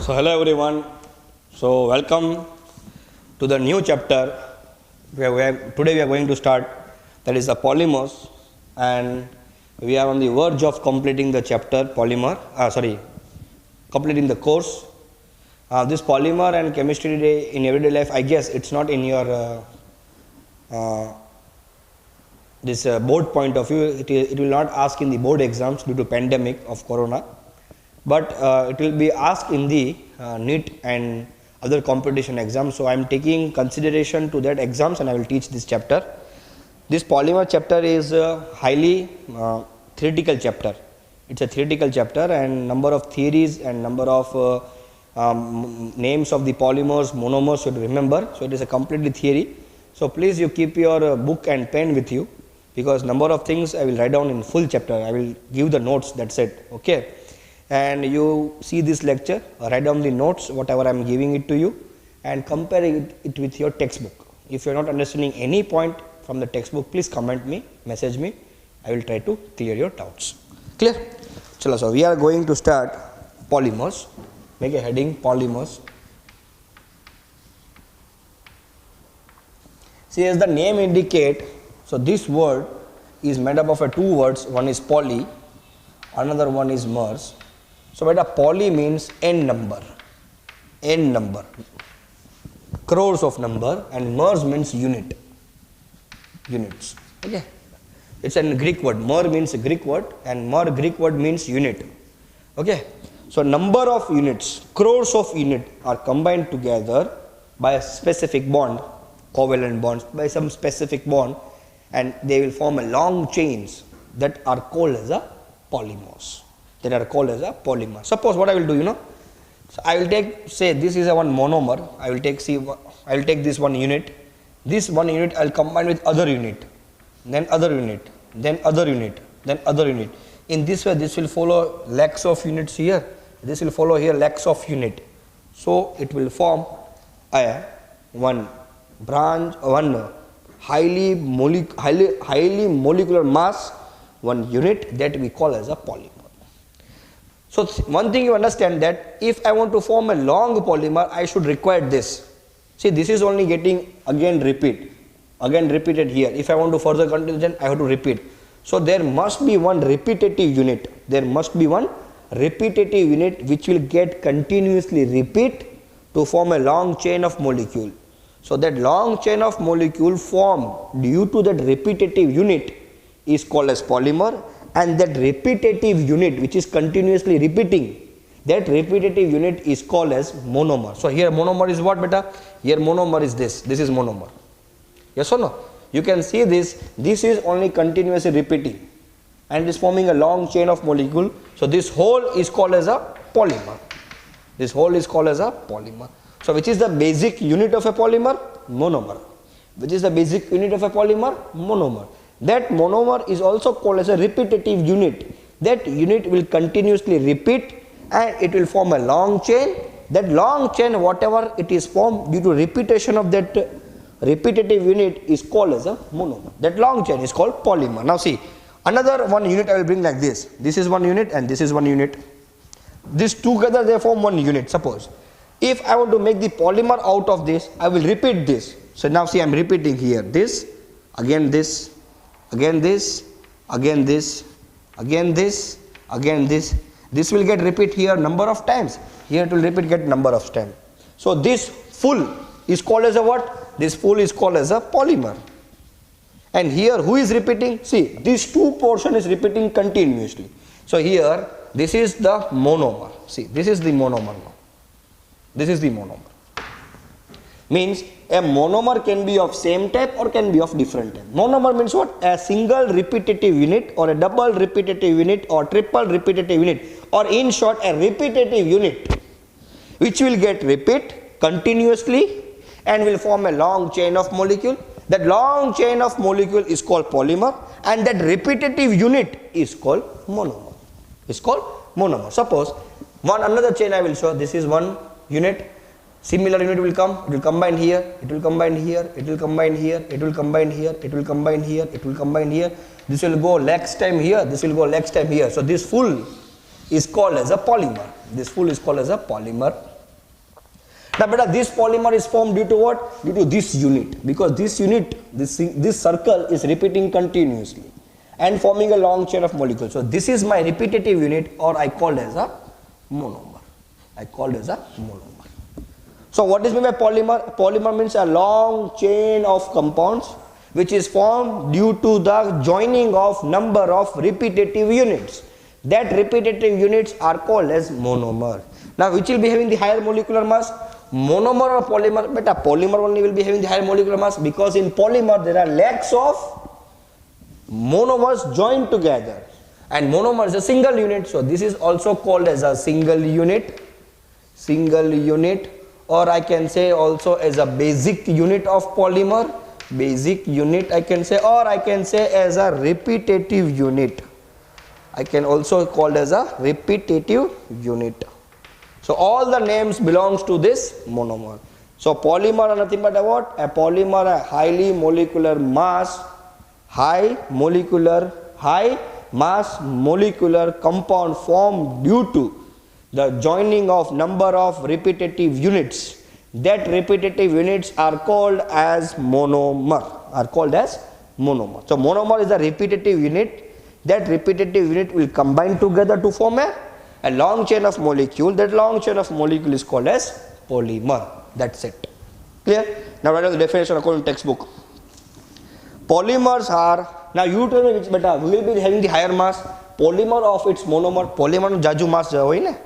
So hello everyone. So welcome to the new chapter. Today we are going to start, that is the polymers, and we are on the verge of completing the chapter completing the course. This polymer and chemistry day in everyday life, I guess it's not in your this board point of view. It will not ask in the board exams due to pandemic of corona, but it will be asked in the NEET and other competition exams. So I am taking consideration to that exams and I will teach this chapter. This polymer chapter is a highly theoretical chapter. It's a theoretical chapter, and number of theories and number of names of the polymers, monomers should remember. So it is a completely theory. So please you keep your book and pen with you, because number of things I will write down in full chapter. I will give the notes, that's it. Okay. And you see this lecture, write down the notes, whatever I am giving it to you, and compare it with your textbook. If you are not understanding any point from the textbook, please comment me, message me. I will try to clear your doubts. Clear? Chalo, so we are going to start polymers. Make a heading, polymers. See, as the name indicate, so this word is made up of two words. One is poly, another one is mers. So beta, poly means n number, crores of number, and mers means units. Okay, it's a Greek word. Mer means a Greek word, and Greek word means unit. Okay, so number of units, crores of units are combined together by a specific bond, covalent bonds, by some specific bond, and they will form a long chains that are called as a polymers. Suppose what I will do, so I will take, say this is a one monomer. I will take this one unit. This one unit I will combine with other unit, then other unit, then other unit, then other unit. In this way, this will follow lakhs of units here. This will follow here lakhs of unit. So it will form one branch, one highly molecular mass, one unit that we call as a polymer. So one thing you understand, that if I want to form a long polymer, I should require this. See, this is only getting again repeated here. If I want to further continue, then I have to repeat. So there must be one repetitive unit. Which will get continuously repeat to form a long chain of molecule. So that long chain of molecule formed due to that repetitive unit is called as polymer, and that repetitive unit which is continuously repeating, that repetitive unit is called as monomer. So here monomer is what, beta? Here monomer is this is monomer. Yes or no? You can see this is only continuously repeating and it is forming a long chain of molecule. So this whole is called as a polymer. So which is the basic unit of a polymer? Monomer. Which is the basic unit of a polymer? Monomer. That monomer is also called as a repetitive unit. That unit will continuously repeat and it will form a long chain. That long chain, whatever it is formed due to repetition of that repetitive unit, is called as a monomer. That long chain is called polymer. Now see, another one unit I will bring like this. This is one unit and this is one unit. These together they form one unit. Suppose if I want to make the polymer out of this, I will repeat this. So now see, I am repeating here this, again this, again this, again this, again this, again this. This will get repeat here number of times. Here it will repeat get number of times. So this full is called as a what? This full is called as a polymer. And here who is repeating? See, this two portion is repeating continuously. So here this is the monomer. See, this is the monomer now. This is the monomer. Means a monomer can be of same type or can be of different type. Monomer means what? A single repetitive unit or a double repetitive unit or triple repetitive unit, or in short a repetitive unit which will get repeat continuously and will form a long chain of molecule. That long chain of molecule is called polymer, and that repetitive unit is called monomer. Suppose another chain I will show. This is one unit. Similar unit will come, it will combine here, it will combine here, it will combine here, it will combine here, it will combine here, it will combine here. This will go lakhs time here, this will go lakhs time here. So this full is called as a polymer. This full is called as a polymer. Now beta, this polymer is formed due to what? Due to this unit, because this unit, this circle is repeating continuously and forming a long chain of molecules. So this is my repetitive unit, or I called as a monomer. I called as a monomer. So what is meant by polymer? Polymer means a long chain of compounds which is formed due to the joining of number of repetitive units. That repetitive units are called as monomer. Now which will be having the higher molecular mass? Monomer or polymer? Beta, polymer only will be having the higher molecular mass, because in polymer there are lakhs of monomers joined together, and monomer is a single unit, so this is also called as a single unit, or I can say also as a basic unit of polymer, basic unit I can say, or I can say as a repetitive unit. I can also call as a repetitive unit. So all the names belongs to this monomer. So polymer are nothing but a what? A polymer, a highly molecular mass, high mass molecular compound formed due to the joining of number of repetitive units. That repetitive units are called as monomer. So monomer is a repetitive unit. That repetitive unit will combine together to form a long chain of molecule. That long chain of molecule is called as polymer. That's it. Clear? Now write down the definition according to textbook. Polymers are, now you tell me which beta will be having the higher mass, polymer of its monomer. Polymer નું જાજુ માસ હોય ને,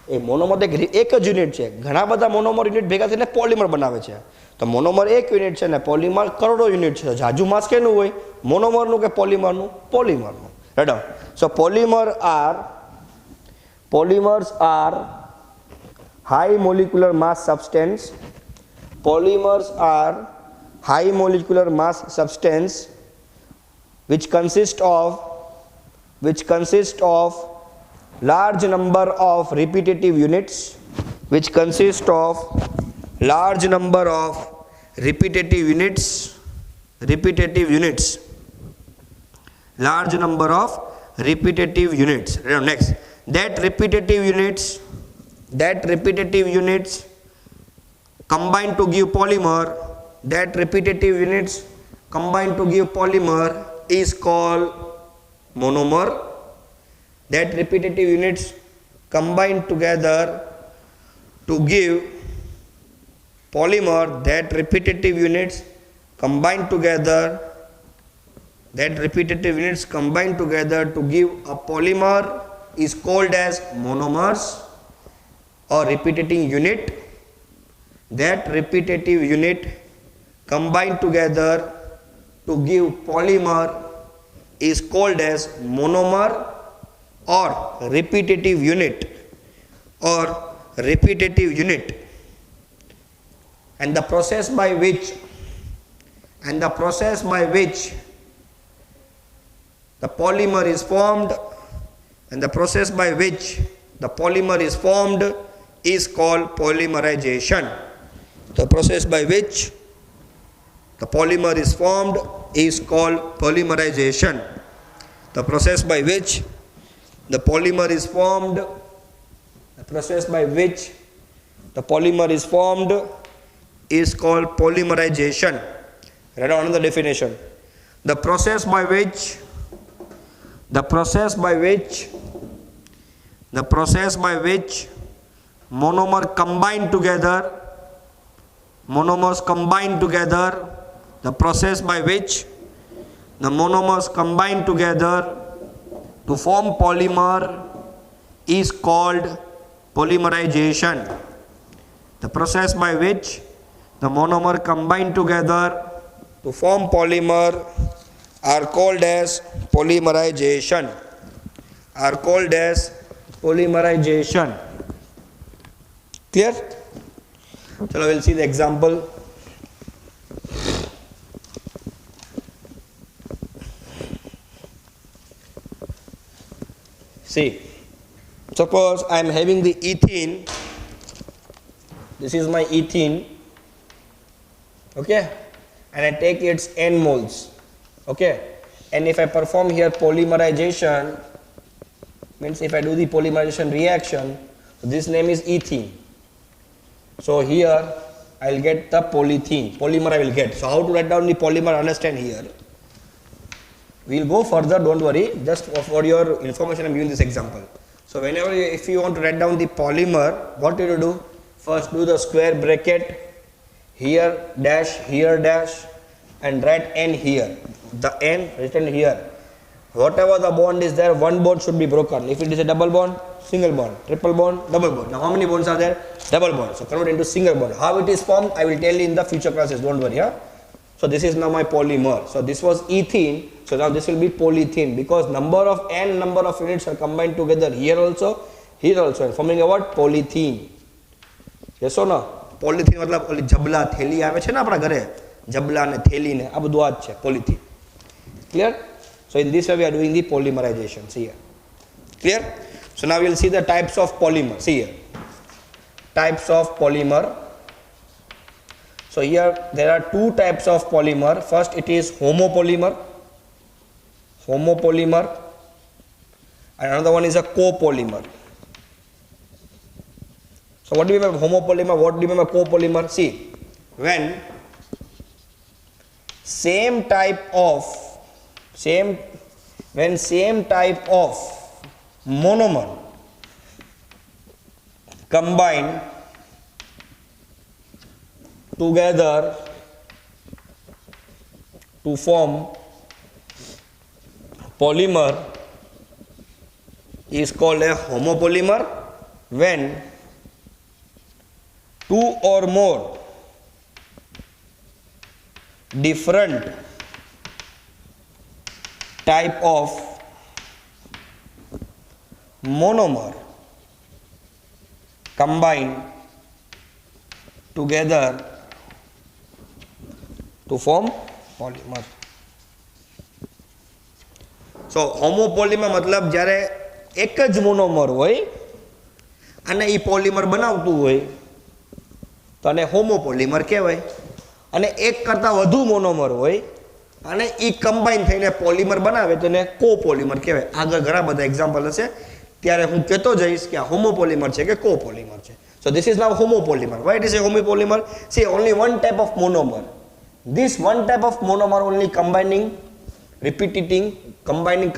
એ monomer એક જ unit છે, ઘણા બધા monomer unit ભેગા થઈને પોલિમર બનાવે છે. તો મોનોમર એક યુનિટ છે ને પોલિમર કરોડો યુનિટ છે. જાજુ માસ કેનું હોય, મોનોમરનું કે પોલિમરનું? પોલિમરનું. Right. So polymers are high molecular mass substance. Polymers are high molecular mass substance which consist of large number of repetitive units, large number of repetitive units, Next, that repetitive units combine to give polymer. That repetitive units combine to give polymer is called monomer. That repetitive units combine together to give polymer. That repetitive units combine together to give a polymer is called as monomers or repetitive unit. That repetitive unit combine together to give polymer is called as monomer or repetitive unit. And the process by which the polymer is formed is called polymerization. The process by which the polymer is formed is called polymerization. The process by which the polymer is formed is called polymerization. Write down the definition. The process by which monomers combine together, the process by which the monomers combine together to form polymer is called polymerization. The process by which the monomer combine together to form polymer are called as polymerization. Clear? So we'll see the example. See, suppose I am having the ethene. This is my ethene, okay, and I take its n moles, okay, and if I perform here polymerization, means if I do the polymerization reaction, this name is ethene. So here I will get the polymer I will get. So how to write down the polymer, understand here. We will go further, don't worry, just for your information I am giving this example. So whenever if you want to write down the polymer, what do you do? First do the square bracket, here dash, and write N here. The N written here. Whatever the bond is there, one bond should be broken. If it is a double bond, single bond, triple bond, double bond. Now how many bonds are there? Double bond. So convert into single bond. How it is formed, I will tell you in the future classes, don't worry. Huh? So this is now my polymer. So this was ethene. So now this will be polythene, because number of N number of units are combined together here also, and forming a what? Polythene. Yes or no? Polythene मतलब ओली जबला थैली आवे छे ना अपना घरे, जबला ने थैली ने आ બધું આ જ છે polythene. Clear? So in this way we are doing the polymerization. See here. Clear? So now we will see the types of polymer. See here. Types of polymer. So here there are two types of polymer. First it is homopolymer, and another one is a copolymer. So what do you mean by homopolymer? What do you mean by copolymer? See, when same type of monomer combine together to form polymer is called a homopolymer. When two or more different type of monomer combine together to form polymer. So homopolymer मतलब જ્યારે એક જ monomer હોય અને એ polymer બનાવતું હોય તો આને હોમોપોલિમર કહેવાય, અને એક કરતાં વધુ મોનોમર હોય અને એ કમ્બાઈન થઈને પોલિમર બનાવે તો એને કોપોલિમર કહેવાય. આગળ ઘણા બધા એક્ઝામ્પલ હશે ત્યારે હું કહેતો જઈશ કે આ હોમોપોલિમર છે કે કોપોલિમર છે. So this is now homopolymer. Why it is a homopolymer? See, only one type of monomer. This one type of monomer only combining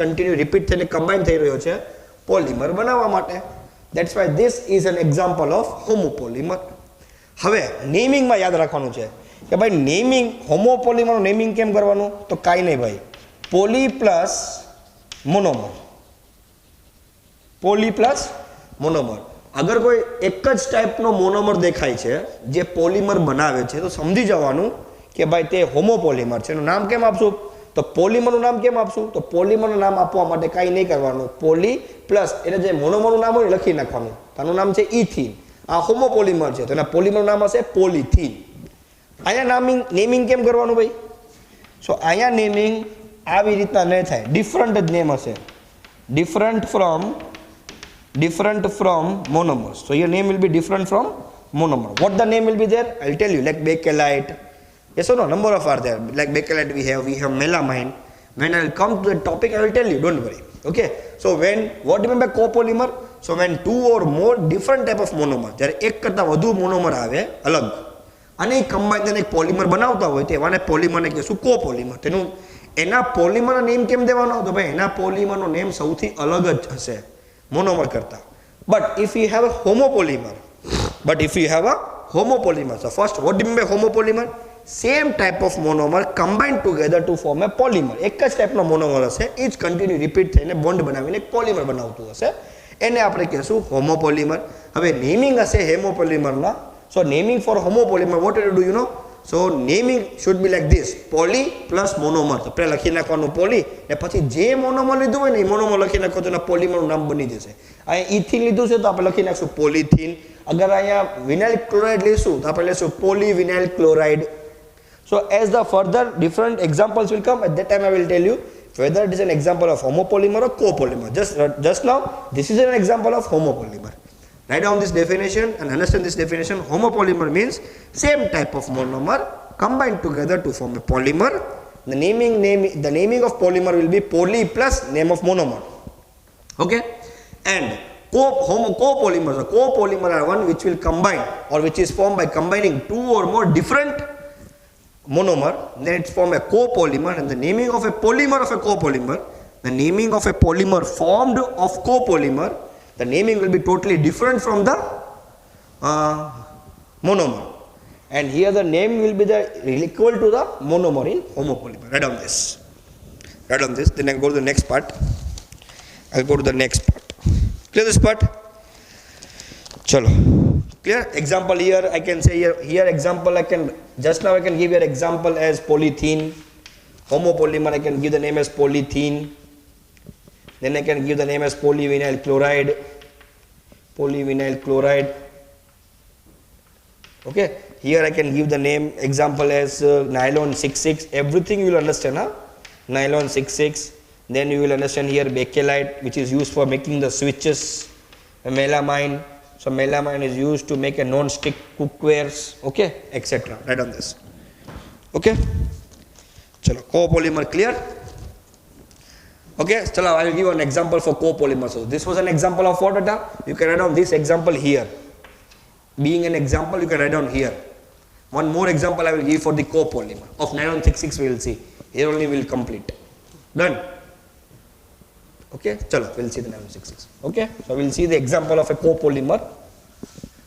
continue repeat થઈને combine થઈ રહ્યો છે પોલિમર બનાવવા માટે. That's why this is an example of homopolymer. હવે નેમિંગમાં યાદ રાખવાનું છે કે ભાઈ નેમિંગ હોમોપોલિમરનું નેમિંગ કેમ કરવાનું, તો કાંઈ નહીં ભાઈ, પોલી પ્લસ મોનોમર. અગર કોઈ એક જ ટાઈપનો મોનોમર દેખાય છે જે પોલિમર બનાવે છે તો સમજી જવાનું કે ભાઈ તે હોમોપોલિમર છે. એનું નામ કેમ આપશું, તો પોલિમરનું નામ કેમ આપશું, તો પોલિમરનું નામ આપવા માટે કાંઈ નહીં કરવાનું, પોલી પ્લસ એટલે જે મોનોમરનું નામ હોય લખી નાખવાનું. આનું નામ છે ઇથીન. આ હોમોપોલિમર છે તો એના પોલિમરનું નામ હશે પોલિથીન. અહીંયા નેમિંગ કેમ કરવાનું ભાઈ, સો અહીંયા નેમિંગ આવી રીતના નહીં થાય, ડિફરન્ટ જ નેમ હશે, different from monomers. So your name will be different from monomer. What the name will be there, I will tell you, like bakelite. Yes or no? Number of are there. Like bakelite we have melamine. When I will come to the topic, I will tell you. Don't worry. Okay. So what do you mean by copolymer? So when two or more different type of monomer, જ્યારે એક કરતાં વધુ monomer આવે અલગ અને એ combine થઈને એક polymer બનાવતા હોય તેવાને પોલિમરને કહેશું કોપોલિમર. તેનું એના પોલિમરનો નેમ કેમ દેવાનો, તો ભાઈ એના પોલિમરનો નેમ સૌથી અલગ જ હશે મોનોમર કરતા. But if you have a homopolymer, so first what do you mean by homopolymer? Same type of monomer combined together to form a polymer. એક જ ટાઈપનો મોનોમર હશે, એ જ કન્ટિન્યુ રિપીટ થઈને બોન્ડ બનાવીને એક પોલિમર બનાવતું હશે, એને આપણે કહેશું હોમોપોલિમર. હવે નેમિંગ હશે હોમોપોલિમરના. So naming for homopolymer, what to do you know, so naming should be like this, poly plus monomer. તો પહેલાં લખી નાખવાનું પોલી, ને પછી જે મોનોમર લીધું હોય ને એ મોનોમર લખી નાખો તો એના પોલિમરનું નામ બની જશે. અહીંયા ઇથિન લીધું છે તો આપણે લખી નાખશું પોલિથીન. અગર અહીંયા વિનાઇલ ક્લોરાઇડ લઈશું તો આપણે લઈશું polyvinyl chloride. So as the further different examples will come, at that time I will tell you whether it is an example of homopolymer or copolymer. Just now this is an example of homopolymer. Write down this definition and understand this definition. Homopolymer means same type of monomer combined together to form a polymer. The naming of polymer will be poly plus name of monomer. Okay, and copolymers. So copolymer are one which will combine or which is formed by combining two or more different monomer, then it's formed a copolymer. And the naming of a polymer of a copolymer, the naming of a polymer formed of copolymer, the naming will be totally different from the monomer. And here the name will be equal to the monomer in homopolymer. Write down this. Write down this. Then I go to the next part. I'll go to the next part. Clear this part? Chalo. Clear? Example here I can say here example I can just now I can give you an example as polythene. Homopolymer I can give the name as polythene. Then I can give the name as polyvinyl chloride. Polyvinyl chloride. Okay. Here I can give the name example as nylon 66. Everything you will understand, huh? Nylon 66. Then you will understand here bakelite, which is used for making the switches. Melamine. So melamine is used to make a non-stick cookwares. Okay, etc. Write on this. Okay. Chalo, copolymer clear? Okay, chalo, I will give an example for copolymer. So this was an example of what data? You can write down this example here. Being an example, you can write down here. One more example I will give for the copolymer of nylon 66 we will see. Here only we will complete. Done. Okay, chalo, we'll see the nylon 66. Okay, so we'll see the example of a copolymer.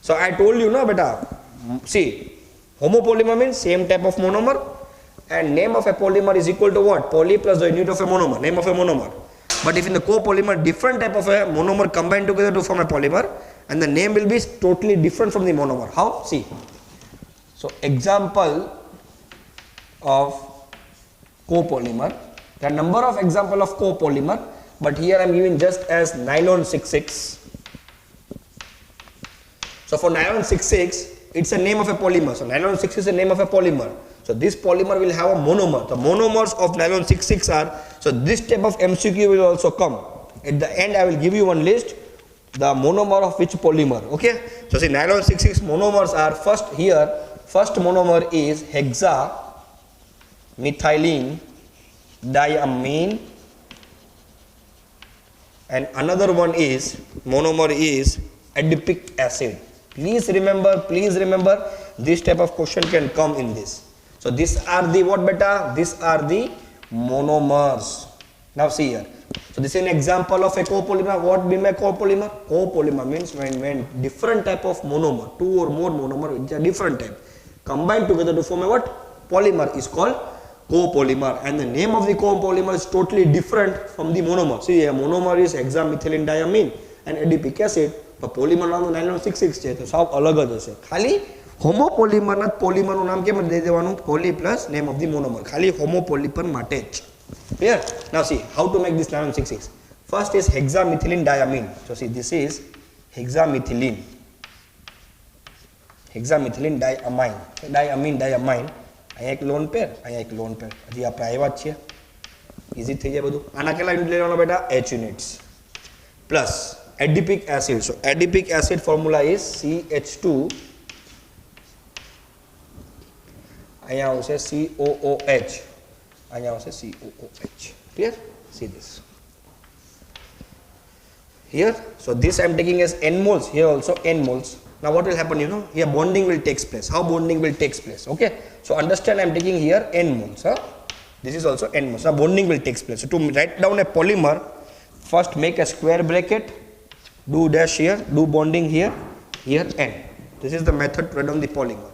So I told you, no, beta. See, homopolymer means same type of monomer, and name of a polymer is equal to what? Poly plus the unit of a monomer, name of a monomer. But if in the copolymer, different type of a monomer combined together to form a polymer, and the name will be totally different from the monomer. How? See. So example of copolymer. There are number of example of copolymer, but here I am giving just as nylon 66. So for nylon 66, it's a name of a polymer. So nylon 66 is a name of a polymer. So this polymer will have a monomer. The monomers of nylon 66 are, so this type of MCQ will also come. At the end I will give you one list, the monomer of which polymer. Okay. So see, nylon 66 monomers are first here, first monomer is hexamethylene diamine, and another one is monomer is adipic acid. Please remember, this type of question can come in this. So these are the what beta? These are the monomers. Now see here. So this is an example of a copolymer. What mean by copolymer? Copolymer means when different type of monomer, two or more monomer which are different type, combined together to form a what? Polymer is called copolymer, and the name of the copolymer is totally different from the monomer. See, a monomer is hexamethylene diamine and adipic acid, but polymer નામ nylon 66 છે તો સાવ અલગ જ હશે. ખાલી હોમોપોલિમર ના polymer નું નામ કેમ દઈ દેવાનું? Poly plus name of the monomer, ખાલી હોમોપોલિમર માટે જ. Clear? Now see how to make this nylon 66. First is hexamethylene diamine. So see, this is hexamethylene diamine. Diamine. અહીંયા એક લોન પેર, અહીંયા એક લોન પેર. હજી આપણે આવ્યા જ છીએ. ઇઝી થઈ જાય બધું. આના કેટલા યુનિટ લેવાનો બેટા? H units plus adipic acid. So adipic acid formula is CH2. અહીંયા આવશે COOH. અહીંયા આવશે COOH. Clear? See this. Here, so this I am taking as n moles. Here also n moles. Now what will happen? You know, here bonding will takes place. How bonding will takes place? Okay. So understand, I am taking here n moles. Huh? This is also n moles. Now bonding will takes place. So to write down a polymer, first make a square bracket. Do dash here, do bonding here, here n. This is the method to write down the polymer.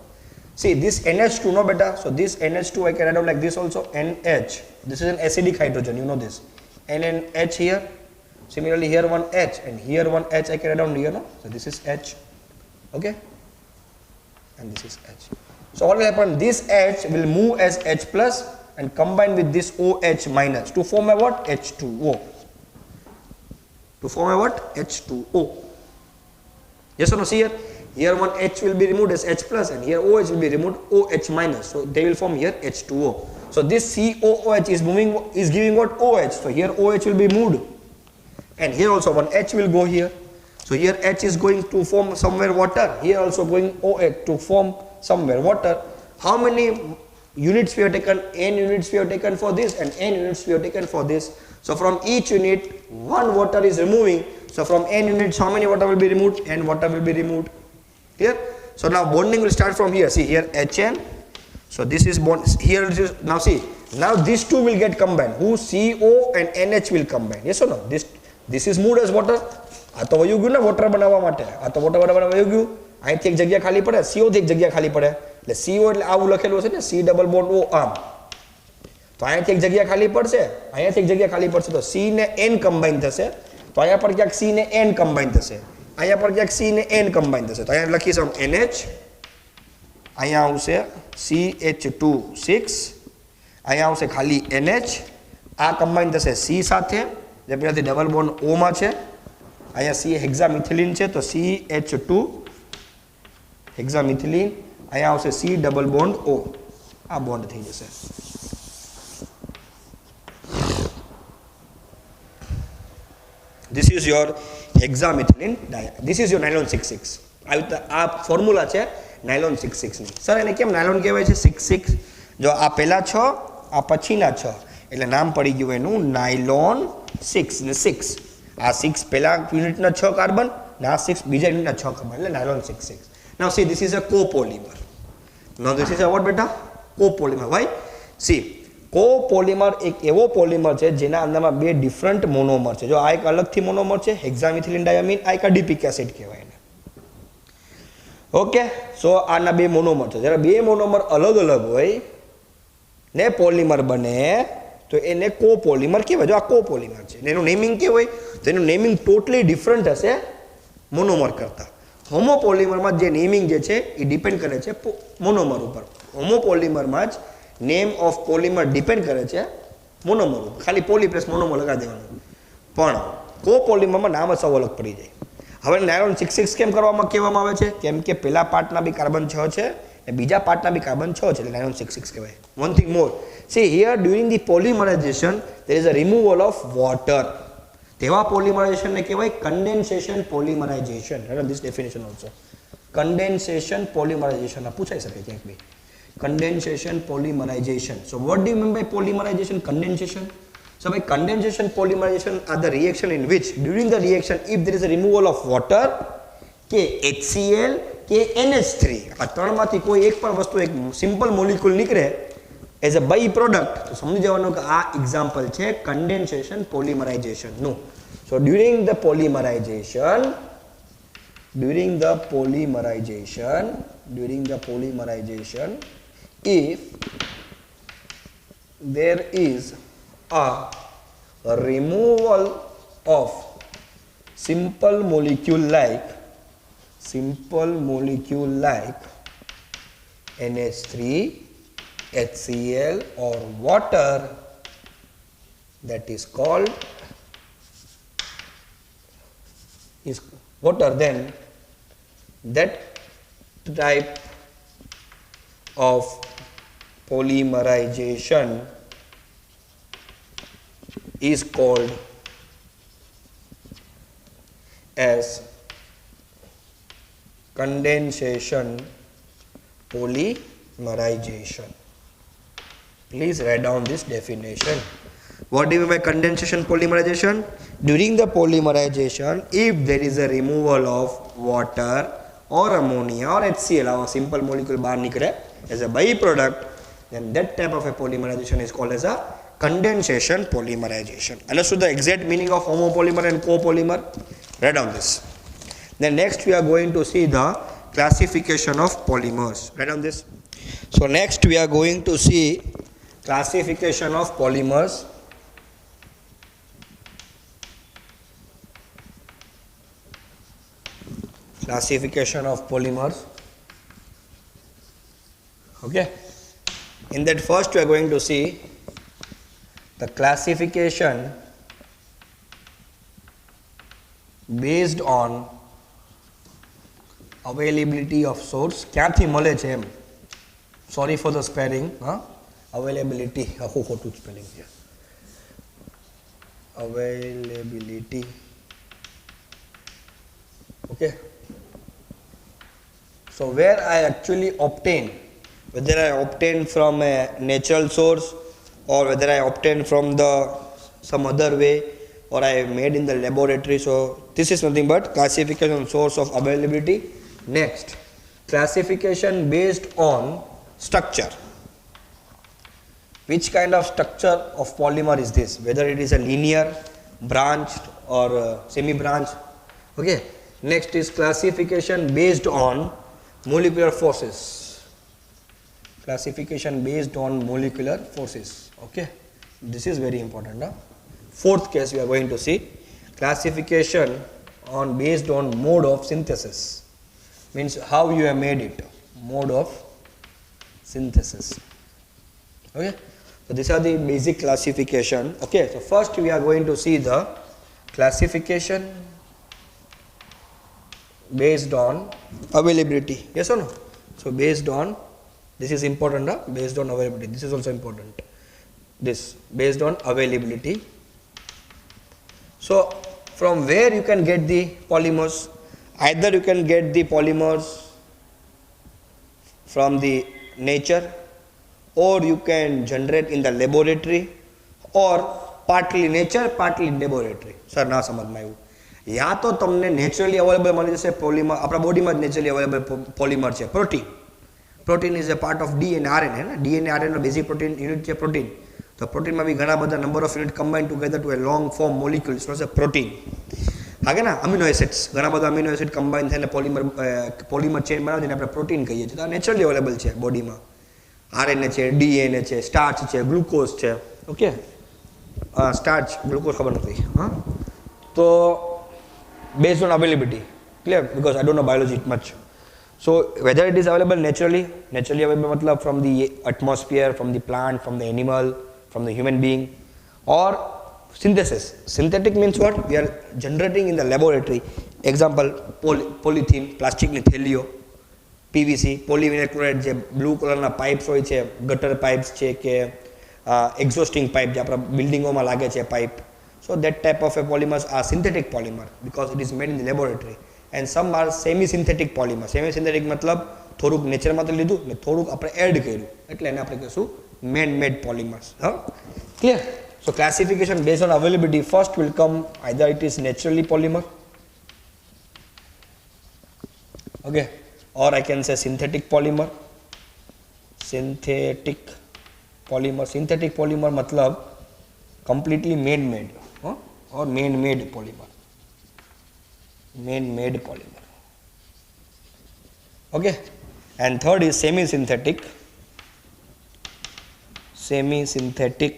See, this NH2, no beta. So this NH2 I can write down like this also, NH. This is an acidic hydrogen, you know this. NH here. Similarly here one H, and here one H I can write down here, no. So this is H. Okay. And this is H. So what will happen? This H will move as H plus and combine with this OH minus to form a what? H2O. To form a what? H2O. Yes or no? See here. Here one H will be removed as H plus, and here OH will be removed OH minus. So they will form here H2O. So this COOH is moving, is giving what? OH. So here OH will be moved, and here also one H will go here. So here H is going to form somewhere water. Here also going OH to form somewhere water. How many units we have taken? N units we have taken for this, and N units we have taken for this. So from each unit, one water is removing. So from n units, how many water will be removed? N water will be removed. Clear? So now bonding will start from here. See here HN. So this is bond. Here it is. Now see. Now these two will get combined. Who? CO and NH will combine. Yes or no? This is moved as water. આ તો વયું ગયું ને water બનાવવા માટે. આ તો water બનાવવા વયું ગયું. અહીંથી એક જગ્યા ખાલી પડે. CO થી એક જગ્યા ખાલી પડે. એટલે CO એટલે આવું લખેલું છે ને C ડબલ બોન્ડ O આમ. તો અહીંયાથી એક જગ્યા ખાલી પડશે. અહીંયાથી એક જગ્યા ખાલી પડશે તો C ને N કમ્બાઈન થશે. તો અહીંયા પર ક્યાંક C ને N કમ્બાઈન થશે. અહીંયા પર ક્યાંક C ને N કમ્બાઈન થશે. તો અહીંયા લખીશું NH. અહીંયા આવશે CH2 6. અહીંયા આવશે ખાલી NH. આ કમ્બાઈન થશે C સાથે જે પહેલાથી ડબલ બોન્ડ O માં છે. અહીંયા C હેક્સામિથિલિન છે તો CH2 હેક્સામિથિલિન. અહીંયા આવશે C ડબલ બોન્ડ O. આ બોન્ડ થઈ જશે. This is your hexamethylene diamine. This is your nylon 66. આ ફોર્મ્યુલા છે નાયલોન 66 ની. સર એને કેમ નાયલોન કહેવાય છે 66? જો આ પહેલા 6 આ પછીના 6 એટલે નામ પડી ગયું એનું નાયલોન 6 ને 6. આ 6 પહેલા યુનિટના 6 કાર્બન ને આ 6 બીજા યુનિટના 6 કાર્બન એટલે nylon 66. Now see this is a copolymer. Now this is a what beta? Copolymer. Why? See copolymer એક એવો પોલિમર છે જેના અંદરમાં બે ડિફરન્ટ મોનોમર છે. જો આ એક અલગથી મોનોમર છે હેક્સામિથિલિન ડાયામીન, આ એક એડિપિક એસિડ કહેવાય એને. ઓકે, સો આના બે મોનોમર છે. જ્યારે બે મોનોમર અલગ અલગ હોય ને પોલિમર બને તો એને કોપોલિમર કહેવાય. જો આ કોપોલિમર છે એનું નેમિંગ કેવું હોય તો એનું નેમિંગ ટોટલી ડિફરન્ટ હશે મોનોમર કરતાં. હોમોપોલિમરમાં જે નેમિંગ જે છે એ ડિપેન્ડ કરે છે મોનોમર ઉપર. હોમોપોલિમરમાં જ નેમ ઓફ પોલિમર ડિપેન્ડ કરે છે મોનોમર ઉપર. ખાલી પોલી પ્લસ મોનોમર લગાવી દેવાનું. પણ કોપોલિમરમાં નામ જ સૌ અલગ પડી જાય. હવે નાયલોન 66 કેમ કહેવામાં આવે છે? કેમ કે પહેલા પાર્ટના બી કાર્બન 6 છે અને બીજા પાર્ટના બી કાર્બન 6 છે એટલે નાયલોન 66 કહેવાય. One thing more, see here during the polymerization there is a removal of water. તેવા પોલિમરાઇઝેશનને કહેવાય condensation polymerization. This definition also condensation polymerization પૂછાઈ શકે ક્યાંક બી. Condensation polymerization. So what do you mean by polymerization? Condensation. So by condensation polymerization are the reaction in which during the reaction if there is a removal of water કે HCl કે NH3 આ ત્રણમાંથી કોઈ એક પણ વસ્તુ એક simple molecule નીકળે એઝ અ બાય પ્રોડક્ટ તો સમજી જવાનું કે આ એક્ઝામ્પલ છે કન્ડેન્સેશન પોલિમરાઇઝેશન નું. સો during the polymerization if there is a removal of simple molecule like NH3, HCl or water, that is called is water, then that type of polymerization is called as condensation polymerization. Please write down this definition. What do you mean by condensation polymerization? During the polymerization, if there is a removal of water or ammonia or HCl, our simple molecule bar nikre as a byproduct, then that type of a polymerization is called as a condensation polymerization. Understood the exact meaning of homopolymer and copolymer? Write down this. Then next we are going to see the classification of polymers. Write down this. So next we are going to see classification of polymers. Classification of polymers. Okay. In that first we are going to see the classification based on availability of source. ક્યાંથી મળે છે એમ. Sorry for the spelling. Availability. આખું ખોટું spelling છે. Availability. Okay. So where I actually obtain, whether I obtain from a natural source or whether I obtain from the some other way, or I made in the laboratory. So this is nothing but classification source of availability. Next, classification based on structure. Which kind of structure of polymer is this? Whether it is a linear, branched, or semi-branched. Okay. Next is classification based on molecular forces. Classification based on molecular forces. Okay. This is very important. Huh? Fourth case we are going to see classification on based on mode of synthesis. Means how you have made it. Mode of synthesis. Okay. So these are the basic classification. Okay. So first we are going to see the classification based on availability. Yes or no? So based on, this is important. Huh? Based on availability. This is also important. This based on availability. So from where you can get the polymers? Either you can get the polymers from the nature, or you can generate in the laboratory, or partly nature, partly laboratory. Sir, ના સમજમાં આવ્યું. યા તો તમને naturally available મળી જશે polymer, આપણા બોડીમાં જ નેચરલી અવેલેબલ પોલિમર છે protein. Protein is a part of DNA RNA. DNA આરએનનો બેઝિક પ્રોટીન યુનિટ છે પ્રોટીન. તો પ્રોટીનમાં બી ઘણા બધા number of unit combine together to a long form molecule it's not a protein. હાગે ને અમીનો એસિડ્સ, ઘણા બધા અમીનો એસિડ કમ્બાઇન થઈને પોલિમર ચેન બનાવી દઈને આપણે પ્રોટીન કહીએ છીએ. તો આ નેચરલી અવેલેબલ છે બોડીમાં. આરએનએ છે, ડીએનએ છે, સ્ટાર્ચ છે, ગ્લુકોઝ છે. ઓકે, સ્ટાર્ચ ગ્લુકોઝ ખબર નથી. હા, તો based on availability, clear, because I don't know biology much. So whether it is available naturally available matlab from the atmosphere, from the plant, from the animal, from the human being, or synthesis. Synthetic means what? We are generating in the laboratory. Example, polythene, plastic ની થેલીઓ, PVC, polyvinyl chloride, જે blue કલરના pipes હોય છે, ગટર pipes છે કે exhausting pipe જે આપણા બિલ્ડિંગોમાં લાગે છે pipe. So that type of a polymers are synthetic polymer because it is made in the laboratory, and some are semi-synthetic polymer. Semi-synthetic મતલબ થોડુંક નેચરમાંથી લીધું ને થોડુંક આપણે એડ કર્યું, એટલે એને આપણે કહીશું man-made polymers. Huh? Clear? So classification based on availability, first will come either it is naturally polymer, okay, or I can say synthetic polymer. Synthetic polymer. Synthetic polymer મતલબ completely man-made. Or man-made polymer. Man-made polymer. Okay. And third is semi-synthetic. Semi-synthetic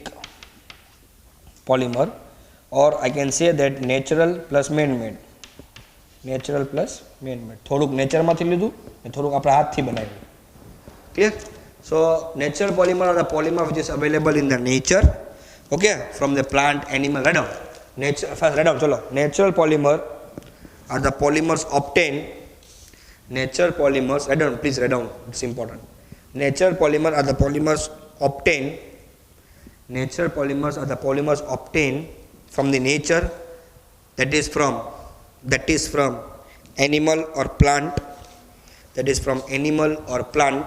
polymer, or I can say that natural plus man-made. Natural plus man-made. થોડુંક નેચરમાંથી લીધું ને થોડુંક આપણા હાથથી બનાવ્યું. Clear? So natural polymer are the polymer which is available in the nature. Okay, from the plant, animal. Write down. Nature, first write down. Chalo. Natural polymer are the polymers obtained. Natural polymers. Write down. Please write down. It's important. Natural polymer are the polymers obtained. Natural polymers are the polymers obtained from the nature. That is from animal or plant. That is from animal or plant.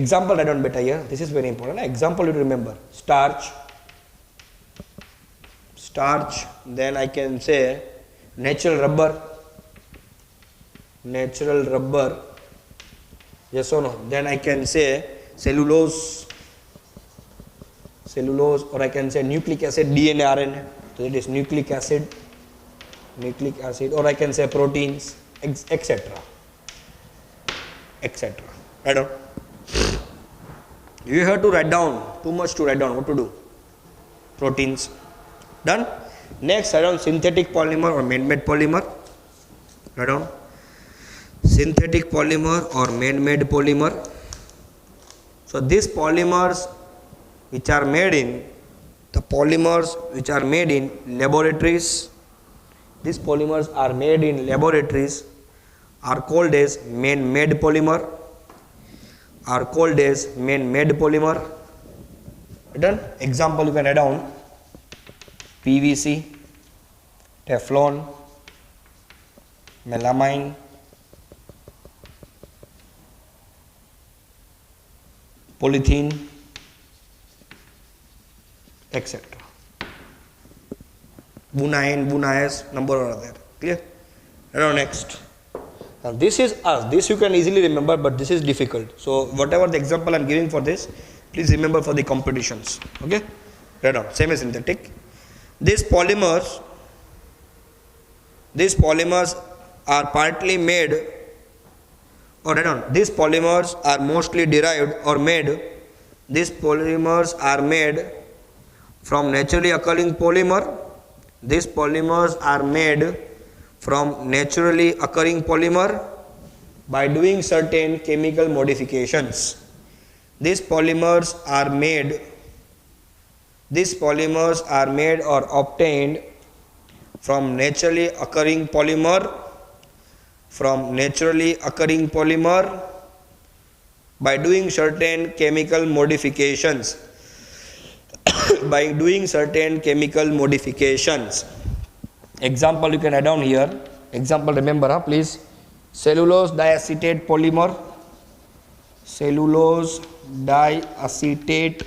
Example write down better here. This is very important. Example you remember. Starch. Then I can say natural rubber. Yes or no? Then I can say cellulose, or I can say nucleic acid, DNA, RNA. So it is nucleic acid, or I can say proteins, etc. Write down. You have to write down. Too much to write down. What to do? Proteins. Done. Next, write down synthetic polymer or man-made polymer. Write down synthetic polymer or man-made polymer. So these polymers which are made in laboratories, these polymers are made in laboratories are called as man-made polymer. Done. Example you can write down. PVC, Teflon, melamine, polythene, etc. Buna N, Buna S, number are there. Clear? Now next. Now this is us. This you can easily remember, but this is difficult. So whatever the example I am giving for this, please remember for the competitions. Okay? Right on. Semi-synthetic. These polymers are partly made, or right on. These polymers are mostly derived or made. These polymers are made from naturally occurring polymer. These polymers are made from naturally occurring polymer by doing certain chemical modifications. These polymers are made or obtained from naturally occurring polymer by doing certain chemical modifications. Example you can add down here. Example, remember, please. Cellulose diacetate polymer. Cellulose diacetate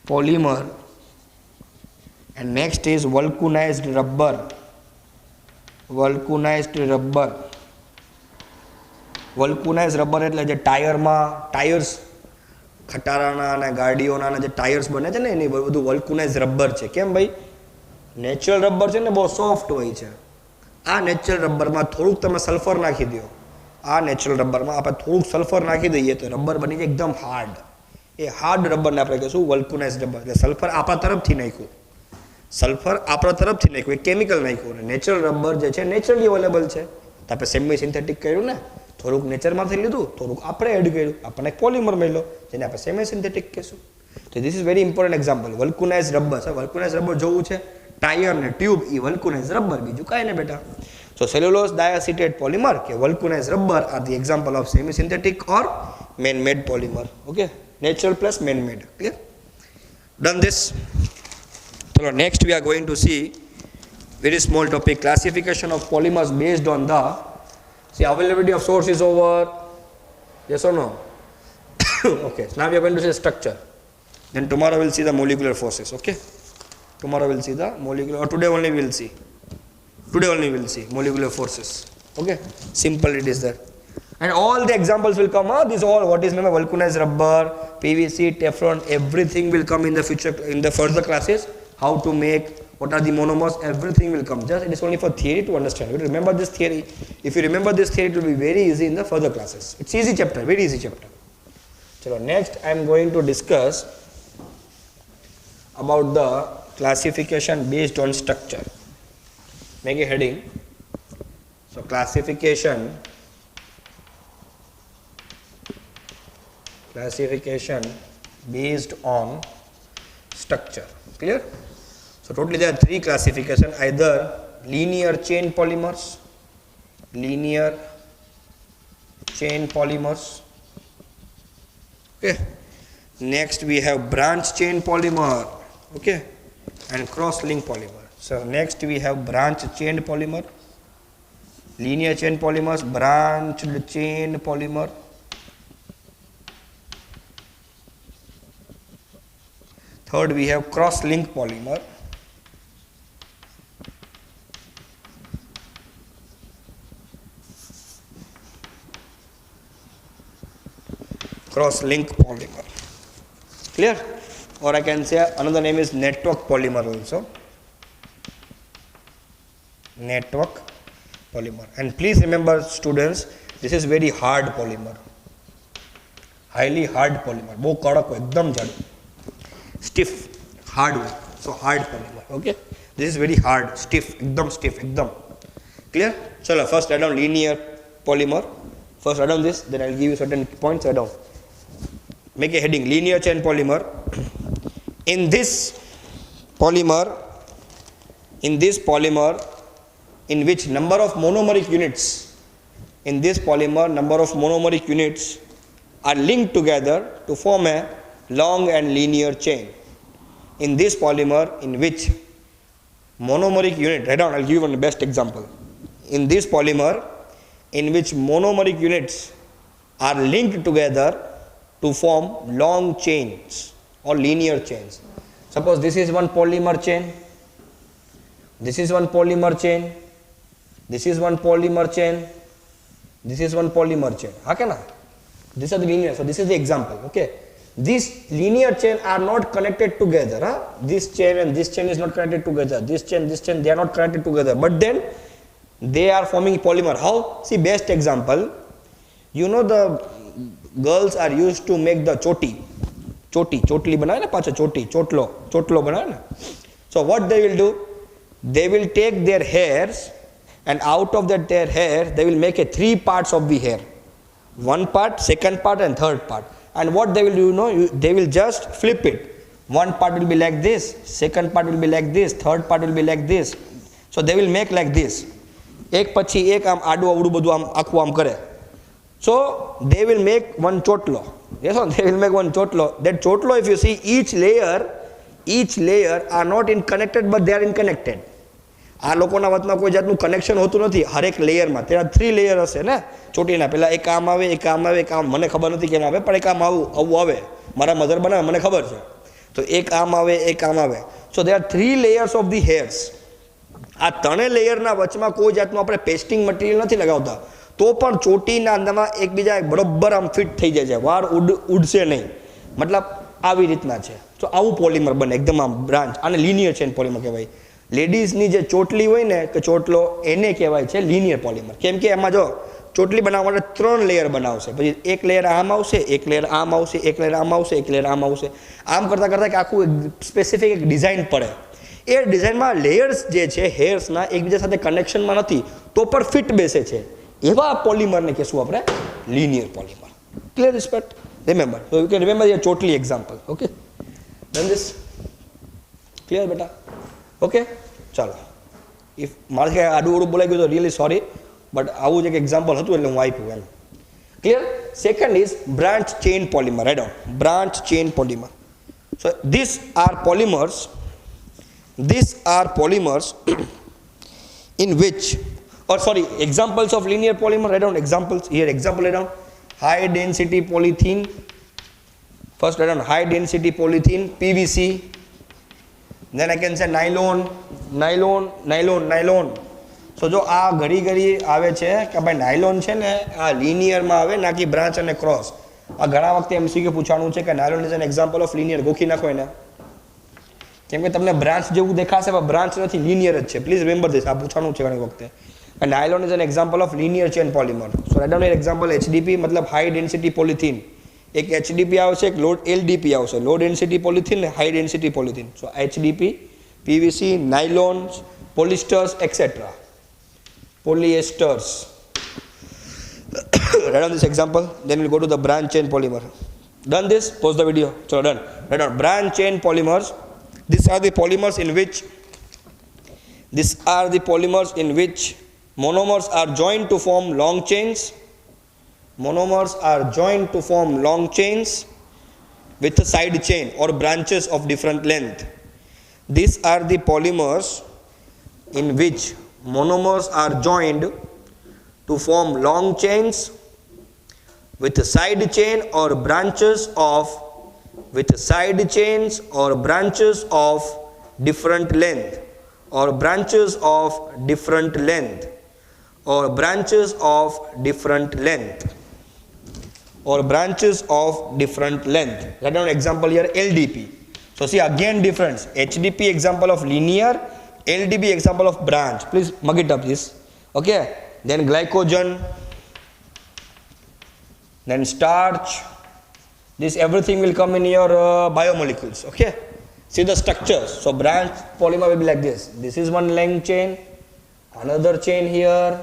polymer. And next is vulcanized rubber. Vulcanized rubber એટલે જે tyres ખટારાના અને ગાડીઓના જે tyres બને છે ને એની બધું વલ્કનાઇઝ rubber છે. કેમ ભાઈ? નેચરલ રબર છે ને બહુ સોફ્ટ હોય છે. આ નેચરલ રબરમાં થોડુંક તમે સલ્ફર નાખી દો. આ નેચરલ રબરમાં આપણે થોડુંક સલ્ફર નાખી દઈએ તો રબર બની જાય એકદમ હાર્ડ. એ હાર્ડ રબરને આપણે કહીશું વલ્કનાઇઝ રબર. એટલે સલ્ફર આપણા તરફથી નાખ્યું. એ કેમિકલ નાખ્યું. અને નેચરલ રબર જે છે નેચરલી અવેલેબલ છે. તો આપણે સેમી સિન્થેટિક કર્યું ને, થોડુંક નેચરમાંથી લીધું, થોડુંક આપણે એડ કર્યું, આપણને પોલિમર મળ્યો જેને આપણે સેમી સિન્થેટિક કહીશું. તો this is very important example. Vulcanise rubber છે. વલ્કનાઇઝ રબર જોવું છે, ટાયર ને ટ્યુબ એ વલ્કનાઇઝ રબર, બીજું કાંઈ નહીં બેટા. સો સેલ્યુલોઝ ડાયાસિટેટ પોલિમર કે vulcanise rubber are the example of semi synthetic or man made polymer. Okay, natural plus man made. Clear? Done this. ચલો next we are going to see very small topic, classification of polymers based on the availability of source is over. Yes or no? Okay, so now we are going to see structure. Then tomorrow we'll see the molecular forces. Okay, tomorrow we'll see the molecular, or today only we'll see molecular forces. Okay, simple it is there. And all the examples will come. This all what is remember vulcanized rubber, PVC, Teflon, everything will come in the future, in the further classes. How to make, what are the monomers, everything will come. Just it is only for theory to understand. You remember this theory. If you remember this theory, it will be very easy in the further classes. It's easy chapter, very easy chapter. So next I am going to discuss about the classification based on structure. Make a heading. So classification based on structure. Clear? So totally there are three classifications, either linear chain polymers, okay. Next we have branch chain polymer, okay, and cross link polymer. So next we have branch chain polymer, linear chain polymers, branched chain polymer. Third we have cross link polymer. Cross link polymer. Clear? Or I can say another name is network polymer also. Network polymer. And please remember students, this is very hard polymer. Highly hard polymer. बहु कड़क हो, एकदम जाडू. Stiff, hard way. So hard polymer. Okay? This is very hard, stiff, एकदम. Clear? Chalo, first write down linear polymer. First write down this, then I will give you certain points. Write down. Make a heading, linear chain polymer. In this polymer, in which number of monomeric units, are linked together to form a long and linear chain. In this polymer, in which monomeric unit, write down, I'll give you one best example. In this polymer, in which monomeric units are linked together to form long chains or linear chains. Suppose this is one polymer chain, this is one polymer chain, this is one polymer chain, this is one polymer chain. हाँ क्या ना? These are the linear. So this is the example. Okay. These linear chain are not connected together. Huh? This chain and this chain is not connected together. This chain, they are not connected together. But then they are forming polymer. How? See, best example. You know the girls are used to make the choti. Chotli बनाए ना पाचा choti, chotlo बनाए ना. So what they will do? They will take their hairs and out of that their hair they will make a 3 parts of the hair. One part, second part and third part. And what they will do, they will just flip it. One part will be like this, second part will be like this, third part will be like this. So they will make like this. एक पछी एक आम आडू अवडू बधु आम आखू आम करे. So they will make one chotlo. Yes or they will make one chotlo. That chotlo, if you see, each layer are not in connected but they are in connected. આ લોકોના વચમાં કોઈ જાતનું કનેક્શન હોતું નથી હરેક લેયરમાં. ત્યાં 3 લેયર હશે ને ચોટીના, પહેલા એક આમ આવે, એક આમ આવે, એક આમ, મને ખબર નથી કેમ આવે, પણ એક આમ આવું આવે, મારા મધર બનાવે, મને ખબર છે. તો એક આમ આવે, એક આમ આવે. સો there are 3 layers of the hairs. આ ત્રણે લેયરના વચમાં કોઈ જાતનું આપણે પેસ્ટિંગ મટીરિયલ નથી લગાવતા, તો પણ ચોટીના અંદરમાં એકબીજા બરોબર આમ ફિટ થઈ જાય છે, વાળ ઉડશે નહીં. મતલબ આવી રીતના છે. તો આવું પોલિમર બને એકદમ આમ બ્રાન્ચ. આને લિનિયર ચેન પોલિમર કહેવાય. લેડીઝની જે ચોટલી હોય ને કે ચોટલો, એને કહેવાય છે લિનિયર પોલિમર. કેમ કે એમાં જો ચોટલી બનાવવા માટે 3 લેયર બનાવશે, પછી એક લેયર આમ આવશે, એક લેયર આમ આવશે, એક લેયર આમ આવશે, એક લેયર આમ આવશે. આમ કરતાં કરતાં કે આખું સ્પેસિફિક એક ડિઝાઇન પડે. એ ડિઝાઇનમાં લેયર્સ જે છે હેર્સના એકબીજા સાથે કનેક્શનમાં નથી તો પણ ફિટ બેસે છે, એવા પોલિમરને કહેશું આપણે linear polymer. Clear respect? Remember. So you can remember your ચોટલી example. Okay, done this? Clear બેટા? ઓકે, ચાલો. ઇફ મારે આડું ઓડું બોલાઈ ગયું તો રિયલી સોરી, બટ આવું જ એક એક્ઝામ્પલ હતું એટલે હું આપ્યું એમ. Clear? Second is branch chain polymer. Write down. Branch chain polymer. So this are polymers in which, or sorry, examples of linear polymer. Write down examples here. Example, write down high density polythene. First write down high density polythene, PVC. Then I can say nylon. So જો આ ઘડી આવે છે કે ભાઈ nylon છે ને આ લિનિયરમાં આવે, ના કે બ્રાન્ચ અને ક્રોસ. આ ઘણા વખતે એમસીક્યુ પૂછવાનું છે કે nylon is an example of linear. ગોખી નાખો એને, કેમ કે તમને બ્રાન્ચ જેવું દેખાશે પણ બ્રાન્ચ નથી, લિનિયર જ છે. Please remember this. આ પૂછવાનું છે ઘણી વખતે. Nylon is an example of linear chain polymer. So write down example HDP મતલબ હાઈ ડેન્સિટી પોલિથીન. એક HDP આવશે, એક LDP આવશે, લો ડેન્સિટી પોલિથીન ને હાઈ ડેન્સિટી પોલિથીન. સો HDP, PVC, nylons, polyesters etcetera, polyesters. Write down this example, then we'll go to the branch chain polymer. Done this? Pause the video. So done. Write down branch chain polymers. These are the polymers in which monomers are joined to form long chains. Monomers are joined to form long chains with a side chain or branches of different length. These are the polymers in which monomers are joined to form long chains with a side chain or branches of different length, or branches of different length, or branches of different length, or branches of different length. Write down example here, LDP. So see again difference. HDP example of linear, LDP example of branch. Please mug it up this. Okay. Then glycogen, then starch. This everything will come in your biomolecules. Okay. See the structures. So branch polymer will be like this. This is one length chain, another chain here,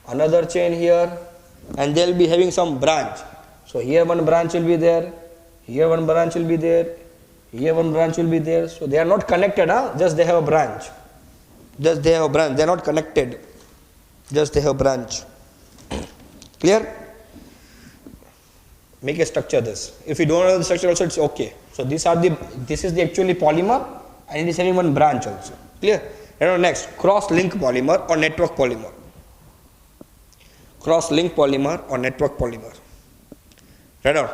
another chain here, and they will be having some branch. So here one branch will be there, here one branch will be there, here one branch will be there. So they are not connected, just they have a branch. Just they have a branch. They are not connected. Just they have branch. Clear? Make a structure this. If you don't know the structure also, it's okay. So this is the actually polymer, and it is having one branch also. Clear? And next, cross-link polymer or network polymer. Cross-link polymer or network polymer. Right on.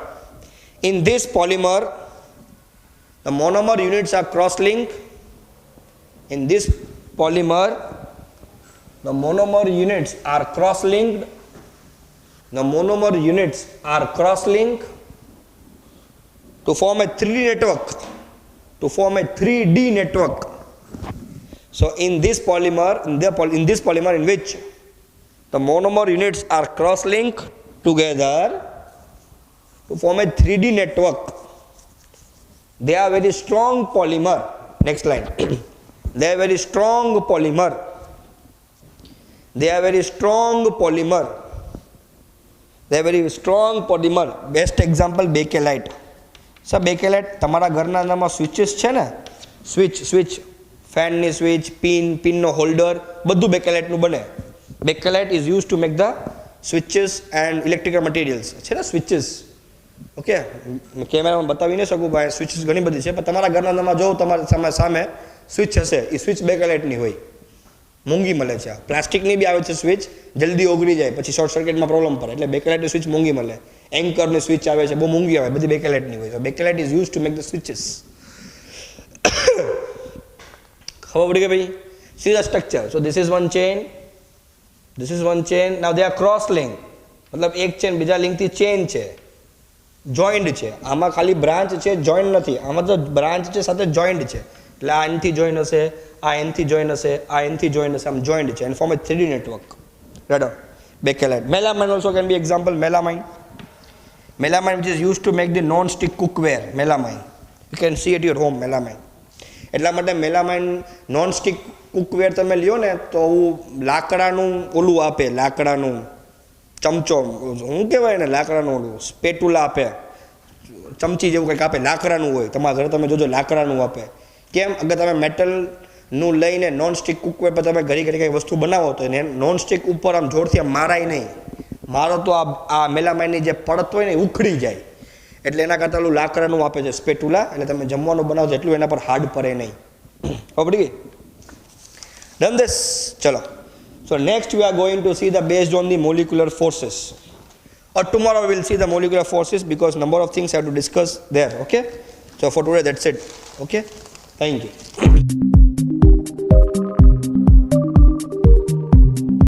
In this polymer, the monomer units are cross-linked. In this polymer, the monomer units are cross-linked. The monomer units are cross-linked to form a 3D network. To form a 3D network. So in this polymer, in this polymer in which the monomer units are cross-linked together to form a 3D network. They are very strong polymer. Next line. They are very strong polymer. They are very strong polymer. They are very strong polymer. Best example bakelite. So bakelite તમારા ઘરના નામાં switches છે ને, switch ફેનની switch, પિનનો holder બધું બેકેલાઇટનું બને. Bakelite is use to make the switches and electrical materials છે ને, સ્વિચીસ. ઓકે, કેમેરામાં બતાવી નહીં શકું ભાઈ, સ્વિચીસ ઘણી બધી છે, પણ તમારા ઘરના નામાં જો તમારી સામે સ્વિચ હશે, એ સ્વિચ બેકેલાઇટની હોય, મોંઘી મળે છે. પ્લાસ્ટિકની બી આવે છે સ્વિચ, જલ્દી ઓગળી જાય, પછી શોર્ટ સર્કિટમાં પ્રોબ્લેમ પડે, એટલે બેકેલાઇટની સ્વિચ મોંઘી મળે. એન્કરની સ્વિચ આવે છે, બહુ મોંઘી આવે, બધી બેકેલાઇટની હોય. Bakelite is use to make the switches. ખબર પડી ગઈ ભાઈ? See the structure. So this is one chain, this is one chain. Now they are cross link, મતલબ એક ચેન બીજા લિંકથી ચેન છે, જોઈન્ડ છે. આમાં ખાલી બ્રાન્ચ છે, જોઈન્ટ નથી. આમાં તો બ્રાન્ચ છે સાથે જોઈન્ટ છે, એટલે આ એનથી જોઈન હશે, આ એનથી જોઈન હશે, આ એનથી જોઈન હશે, આમ જોઈન્ટ છે, and form A 3D network. Right? Bakelite. Melamine also can be example. Melamine, melamine which is used to make the non-stick cookware. Melamine, you can see at your home. Melamine એટલા માટે melamine non-stick કુકવેર તમે લ્યો ને તો લાકડાનું ઓલું આપે, લાકડાનું ચમચો, શું કહેવાય ને, લાકડાનું ઓલું સ્પેટુલા આપે, ચમચી જેવું કંઈક આપે, લાકડાનું હોય. તમારા ઘરે તમે જોજો લાકડાનું આપે. કેમ? અગર તમે મેટલનું લઈને નોન-સ્ટિક કુકવેર પર તમે ઘડી કંઈક વસ્તુ બનાવો તો એને નોન-સ્ટિક ઉપર આમ જોરથી આમ મારાય નહીં. મારો તો આ મેલામાઇનની જે પડત હોય ને એ ઉખડી જાય, એટલે એના કરતાં ઓલું લાકડાનું આપે છે સ્પેટુલા, એટલે તમે જમવાનું બનાવો તો એટલું એના પર હાર્ડ પડે નહીં. ખબર પડી ગઈ? Done this. ચલો. So next we are going to see the based on the molecular forces. Or tomorrow we will see the molecular forces because number of things I have to discuss there. Okay. So for today that's it. Okay. Thank you.